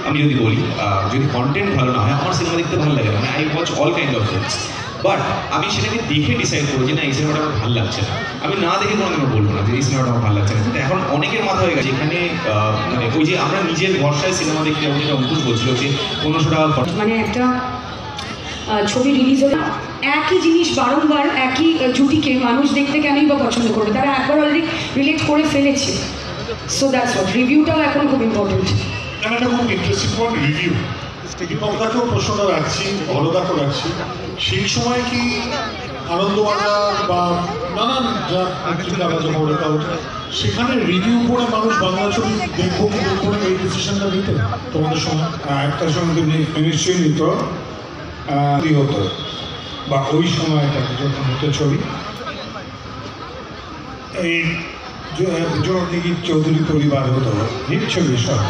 আমি যদি বলি যদি কন্টেন্ট ভালো না হয় আমার সিনেমা দেখতে ভালো লাগে না, মানে I watch all kind of films, but আমি সেটাকে দেখে ডিসাইড করি যে না এই সিনেমাটা আমার ভালো লাগছে না। আমি না দেখে কোনোদিনও বলবো না যে এই সিনেমাটা আমার ভালো লাগছে না। কিন্তু এখন অনেকের মাথা হয়ে গেছে এখানে মানে ওই যে আমরা নিজের ভরসায় সিনেমা দেখি, যেমন যেটা অঙ্কুশ বলছিল যে 1500 টাকা মানে একটা ছবি রিলিজ হলে একই জিনিস বারংবার একই জুটিকে মানুষ দেখতে কেনই বা পছন্দ করবে, তারা একবার অলরেডি রিলেট করে ফেলেছে। সো দ্যাটস হোয়াট, রিভিউটাও এখন খুব ইম্পর্টেন্ট। একটা খুব ইন্টারেস্টিং পয়েন্ট রিভিউ। দীপকদাকেও প্রশ্নটা রাখছি, বড়দাকেও রাখছি, সেই সময় কি আনন্দবাজার বা নানান যা পত্রিকা বা জমা সেখানে রিভিউ করে মানুষ বাংলা ছবি দেখবো কি দেখবো না এই ডিসিশনটা নিতে তোমাদের সময়? একটা সময় নিশ্চয়ই নিত হতো, বা ওই সময়টা যখন হতো ছবি এই চৌধুরী পরিবার হতো হিট ছবি সব